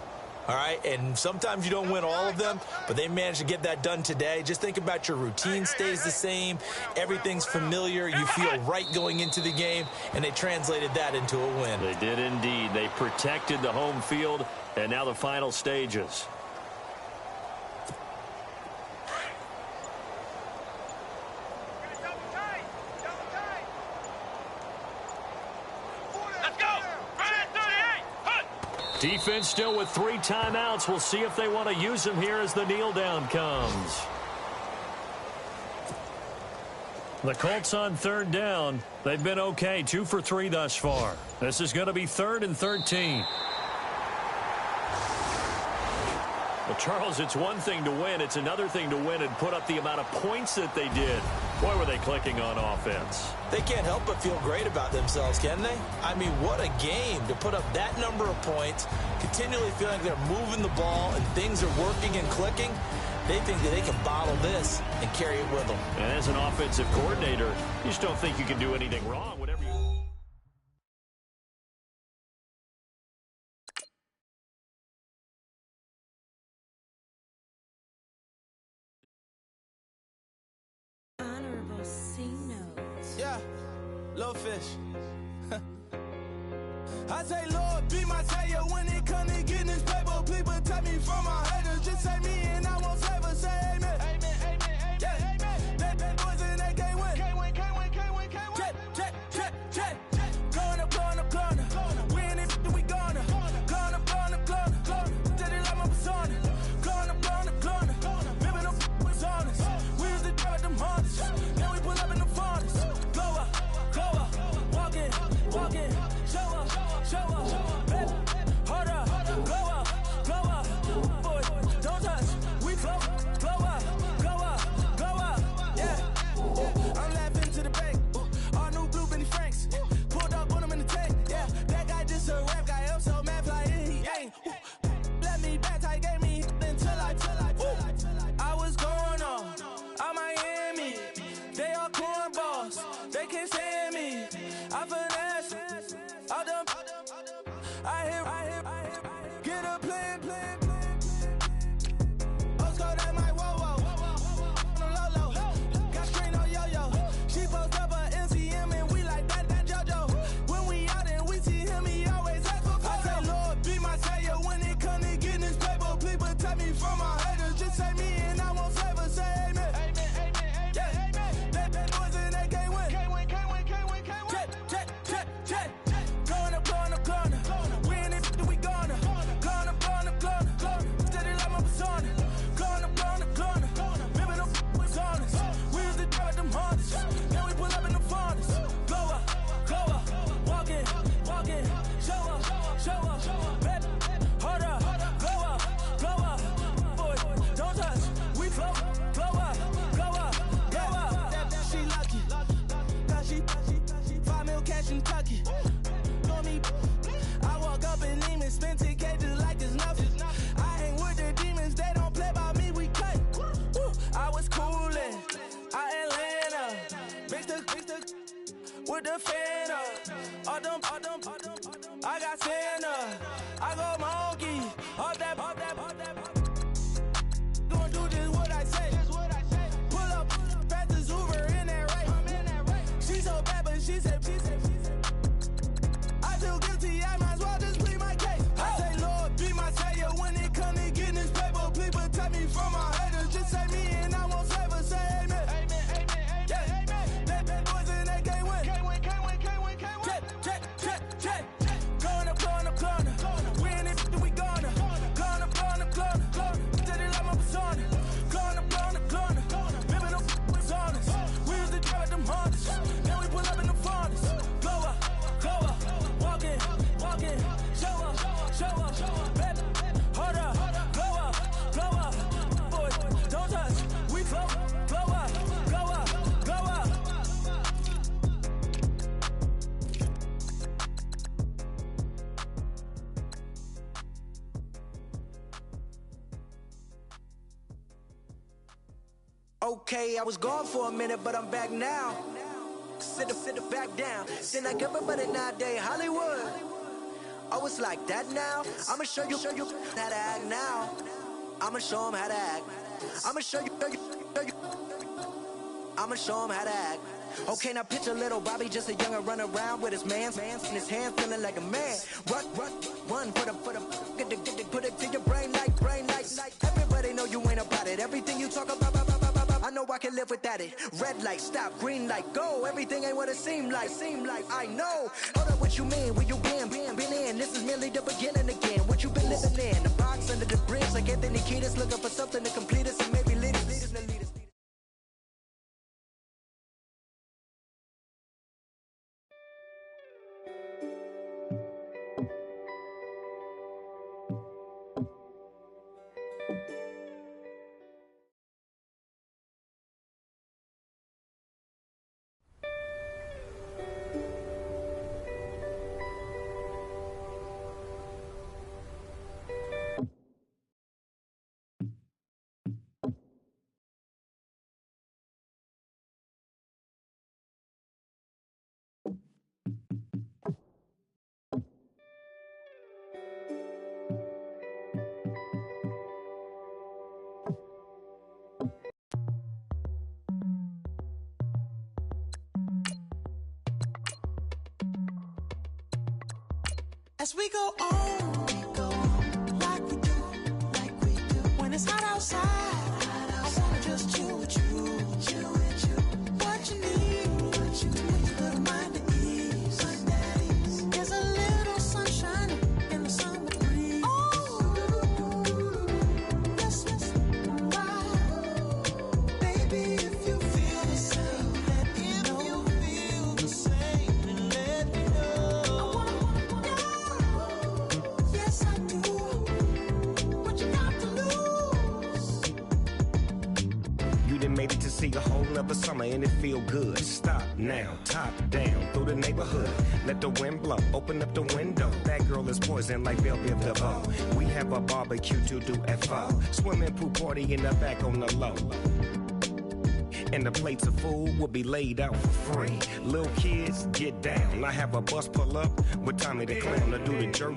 All right, and sometimes you don't win all of them, but they managed to get that done today. Just think about your routine stays the same. Everything's familiar. You feel right going into the game, and they translated that into a win. They did indeed. They protected the home field, and now the final stages. Defense still with 3 timeouts. We'll see if they want to use them here as the kneel down comes. The Colts on 3rd down. They've been okay, 2 for 3 thus far. This is going to be 3rd and 13. Well, Charles, it's one thing to win. It's another thing to win and put up the amount of points that they did. Boy, were they clicking on offense. They can't help but feel great about themselves, can they? I mean, what a game to put up that number of points, continually feeling like they're moving the ball and things are working and clicking. They think that they can bottle this and carry it with them. And as an offensive coordinator, you just don't think you can do anything wrong. Whatever you... Yeah, little fish. I say, Lord, be my savior when it comes to getting this paper. Please protect me from my haters. Just say me and I won't save us. Say amen. Amen, amen, yeah. Amen. Bad boys and they can't win. Can't win, can't win, can't win, can't win. Jet. Going up, going up, going up. We in it, we gonna. Going up, going up, going up. Did it like my persona. Going up, going up, going up. Living no was honest. We used to drive them Hondas. Now we pull up in the Fondas. Go up, walk in, show up, baby, hold up, go up, boy, don't touch, we flow up, yeah, I'm laughing to the bank, all new blue Benny Franks, pulled up on him in the tank, yeah, that guy just a rap guy, I'm so mad fly in, he ain't, let me back, I gave me until I was going on Miami, they all cornballs, they can't stand me, I finesse, all them, I hear, get a plan. Let's go that my whoa, no low, got screen on yo-yo. She post up her MCM and we like that JoJo. When we out and we see him, he always ask for photo. I say, Lord, be my savior when it come to getting this paper. Please protect me from my haters. Just say me and I won't save us. Say amen. Amen, yeah. Bad boys and they can't win. Can't win. Jet. Going up. We in it, we gonna. Going up. the fan up. All them, I got Santa. I go monkey. All that. Gonna do just what I say. Pull up, pass the Uber in that race. She so bad, but she said. I feel guilty, I might as well just plead my case. I say, Lord, be my savior when it comes to getting this paper. Please protect me from my haters. Just say me and I won't save her. Say amen. Amen. That boys in that game win. Check. Corner. We in it, we gonna. Corner. Steady like my persona. Corner. Ripping them was honest. We used to drive them Hondas. Then we pull up in the furnace. Go up. Walking. Show up. Baby, hold up. Glow up. Boys, don't touch. We glow up. Okay, I was gone for a minute, but I'm back now. Sit back down. Then like everybody nowadays, Hollywood. Oh, it's like that now? I'ma show you how to act now. I'ma show 'em how to act. I'ma show you. I'ma show 'em how to act. Okay, now picture little Bobby, just a younger run around with his man's in his hand, feeling like a man. Run, put it to your brain like. Everybody know you ain't about it. Everything you talk about, I know I can live without it. Red light, stop, green light, go. Everything ain't what it seem like. I know. Hold up, what you mean? Where you been in? This is merely the beginning again. What you been living in? The box under the bridge, like Anthony Kiedis, looking for something to complete us and maybe lead us. As we go on, like we do. When it's hot outside, I wanna just chill with you. What you need, a little mind at ease. There's a little sunshine in the summer breeze. Let's ride. Baby, if you feel the same, let me know. Yes, I do. What you got to lose? You done made it to see a whole nother summer and it feel good. Stop now, top down through the neighborhood. Let the wind blow, open up the window. That girl is poison like Belleville DeVoe. We have a barbecue to do FO. Swimming pool party in the back on the low. And the plates of food will be laid out for free. Little kids, get down. I have a bus pull up with Tommy the Clown to do the jerk,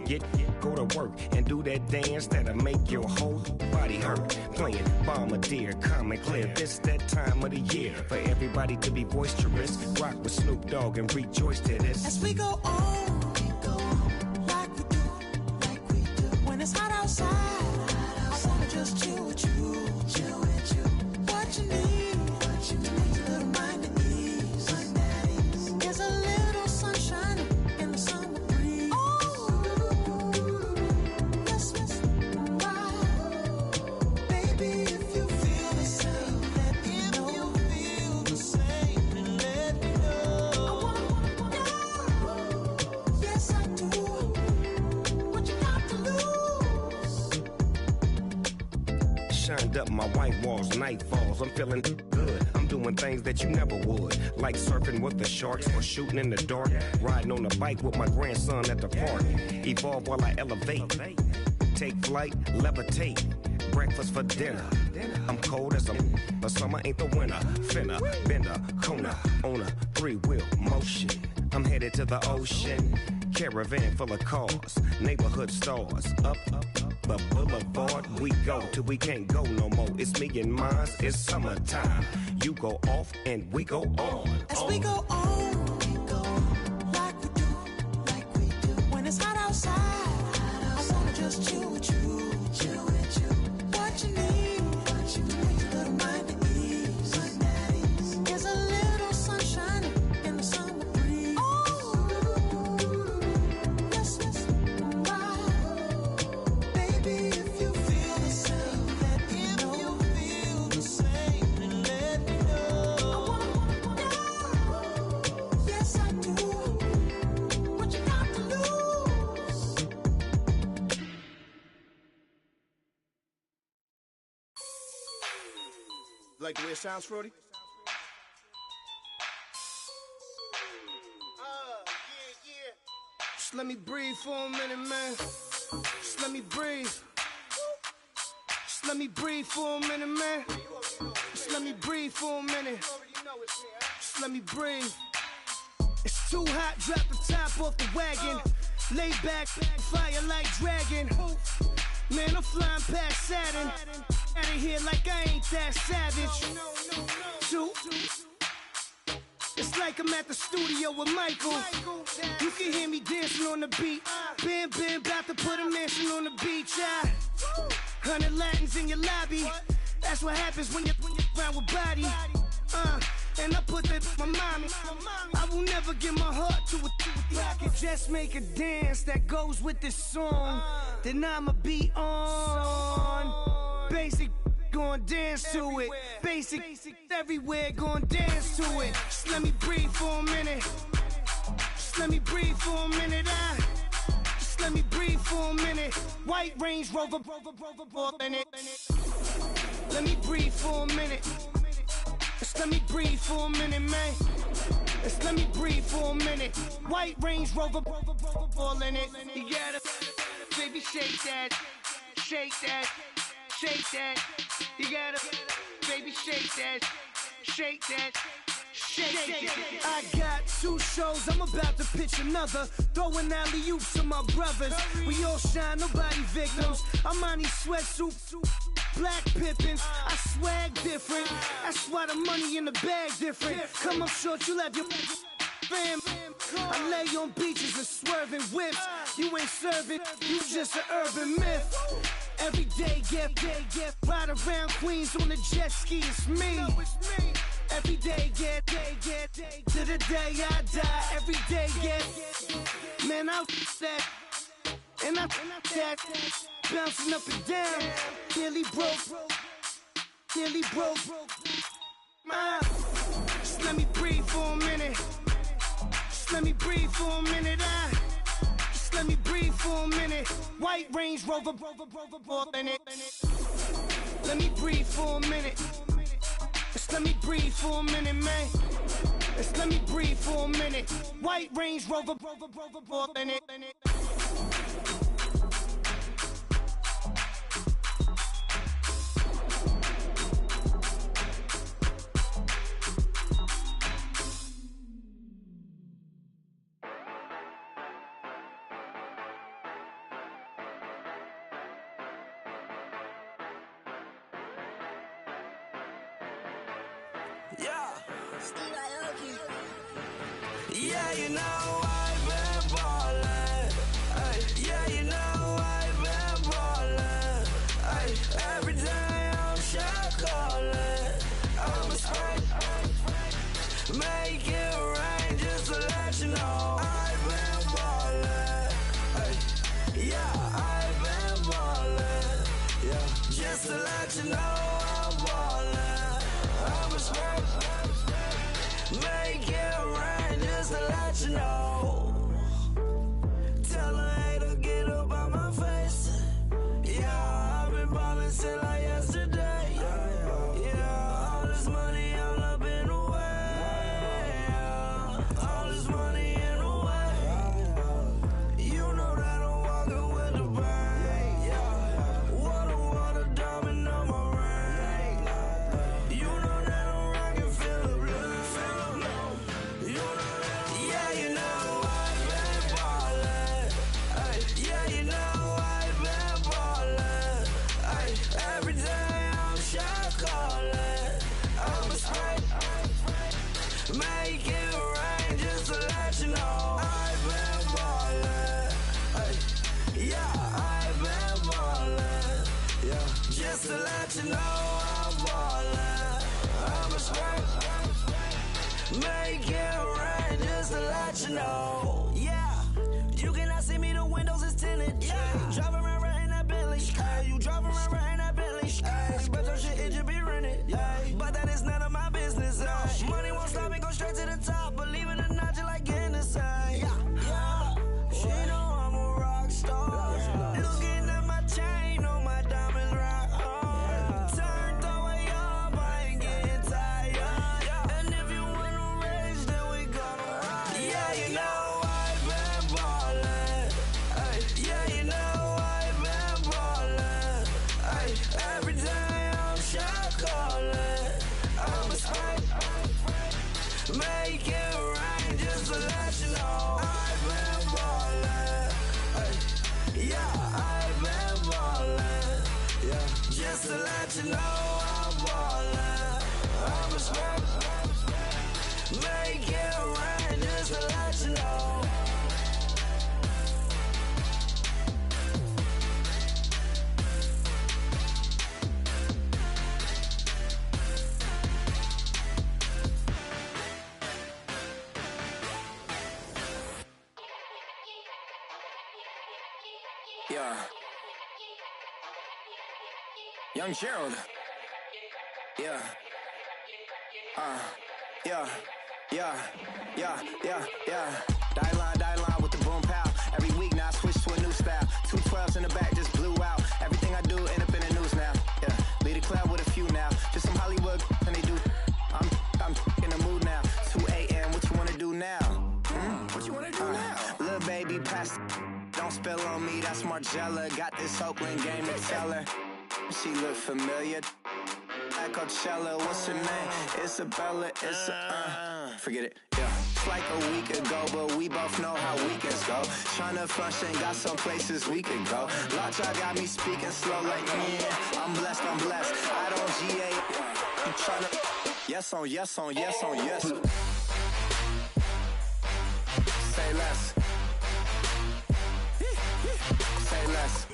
go to work and do that dance that'll make your whole body hurt. Playing Bombardier, calm and clear. This that time of the year for everybody to be boisterous. Rock with Snoop Dogg and rejoice to this. As we go on, like we do. When it's hot outside, I wanna just chill with you. What you need, a little mind at ease. There's a little sunshine in the summer breeze. Let's ride. Baby, if you feel the same, let me know. I wanna go. Yes, I do. What you got to lose? Shined up my white walls, night falls, I'm feeling good. I'm doing things that you never would, like surfing with the sharks or shooting in the dark, riding on a bike with my grandson at the park. Evolve while I elevate, take flight, levitate, breakfast for dinner. I'm cold as but summer ain't the winter. Finna, bender, Kona, on a 3-wheel motion. I'm headed to the ocean. Caravan full of cars, neighborhood stars. Up the boulevard we go till we can't go no more. It's me and mine, it's summertime. You go off and we go on. As we go on, we go like we do. When it's hot outside, I wanna just chill with you. What you need, to make your little mind at ease. There's a little sunshine in the summer breeze. Oh, yes, right. Baby, if you feel the same, let me know. If you feel the same, then let me know. I wanna know. Yes, I do. What you got to lose? Like the way it sounds, Frody? Yeah. Just let me breathe for a minute, man. Just let me breathe. Just let me breathe for a minute, man. Just let me breathe for a minute. Just let me breathe. It's too hot, drop the top off the wagon. Lay back, fire like dragon. Man, I'm flying past Saturn. Out of here like I ain't that savage. Two. It's like I'm at the studio with Michael. You can hear me dancing on the beat. Bam, about to put a mansion on the beach. 100 Latins in your lobby. That's what happens when you're around with body. And I put that my mommy. I will never give my heart to it. If I could just make a dance that goes with this song, then I'ma be on. Basic, gon' dance to it. Basic, everywhere, gon' dance to it. Just let me breathe for a minute. Just let me breathe for a minute. Just let me breathe for a minute. White Range Rover, in it. Let me breathe for a minute. Just let me breathe for a minute, man. Just let me breathe for a minute. White Range Rover, all in it. You gotta, baby, shake that, shake that, shake that. You gotta, baby, shake that, shake that. Shake it. I got 2 shows, I'm about to pitch another. Throwing alley-oops to my brothers. We all shine, nobody victims. I'm on these sweatsuits, black Pippins. I swag different. That's why the money in the bag different. Come up short, you have your fam. I lay on beaches and swerving whips. You ain't serving, you just an urban myth. Every day, get ride around Queens on a jet ski, it's me. Every day, get to the day I die. Every day, get man, I that and I that bouncing up and down. Nearly broke. Just let me breathe for a minute. Just let me breathe for a minute. Just let me breathe for a minute. White Range Rover, in it. Let me breathe for a minute. Just let me breathe for a minute, man. Just let me breathe for a minute. White Range Rover, in it. Yeah, you know I've been ballin'. Ay, yeah, you know I've been ballin'. Ay, every day I'm shot callin'. I'm a spray, make it rain just to let you know I've been ballin'. Ay, yeah, I've been ballin'. Yeah, just to let you know I'm ballin'. I'm a spray, make it rain just to let you know. Tell a hater get up on my face. Yeah, I've been ballin' since like yesterday. Yeah, all this money all up in the way. All this money in the way. You know that I'm walking with the bank. Yeah, water, diamond on my ring. You know that I'm rockin' Philip Blue. You know that, yeah, you know. Yeah, I've been ballin'. Yeah, just to let you know I'm ballin'. I'm a straight, make it rain just to let you know. Yeah, you cannot see me, the windows is tinted. Yeah, driving around right in that Bentley. Hey, you driving around right in that Bentley. Hey, but your shit, it just be rented. Yeah, but that is none of my business. Money won't stop me, go straight to the top. Believe it or not, you like getting the same. Yeah, yeah, she know I'm a rock star. Looking at my chain, on my diamonds right hard. Turned the way up, I ain't getting tired. And if you wanna race, then we gonna ride. Yeah, you know I've been ballin'. Ay, yeah, you know I've been ballin'. Ay, every day I'm shot callin'. I'm a spike, make it rain just to let you know. I've been ballin'. Ay, yeah, I've been ballin'. Yeah, just to let you know I'm ballin'. I'm a spike, make it rain just to let you know. Yeah. Young Gerald. Yeah. Yeah. Die line with the boom pow. Every week now I switch to a new style. 212s in the back just blew out. Everything I do end up in the news now. Yeah. Lead a club with a few now. Just some Hollywood and they do. I'm in the mood now. 2 a.m. What you wanna do now? What you wanna do now? Little baby pass. Don't spill on me, that's Margella. Got this Oakland game to tell her. She look familiar. At Coachella, what's her name? Isabella, forget it, yeah. It's like a week ago, but we both know how weekends go. Tryna function, got some places we could go. Lockjaw got me speaking slow like, yeah, I'm blessed. I don't GA. You tryna, yes on yes. Say less. Say less.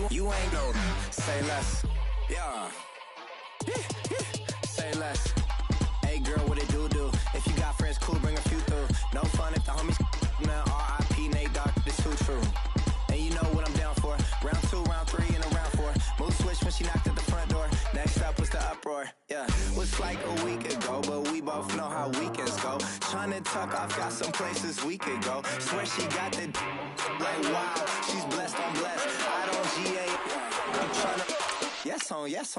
You ain't no. Say less. Yeah. Say less. Hey girl, what it do? If you got friends, cool, bring a few through. No fun if the homies. Now R.I.P. Nate Dogg, this too true. And you know what I'm down for. Round 2, round 3, and a round 4. Mood switch when she knocked at the front door. Next up was the uproar. Yeah, was like a week ago, but we both know how weekends go. Tryna tuck off, got some places we could go. Swear she got the like wow, she's blessed, I'm blessed. I don't GA. I'm tryna yes on yes.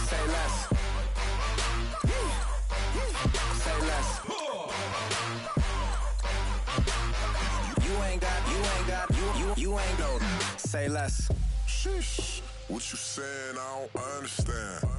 Say less. Say less. You ain't no. Say less. Sheesh. What you saying? I don't understand.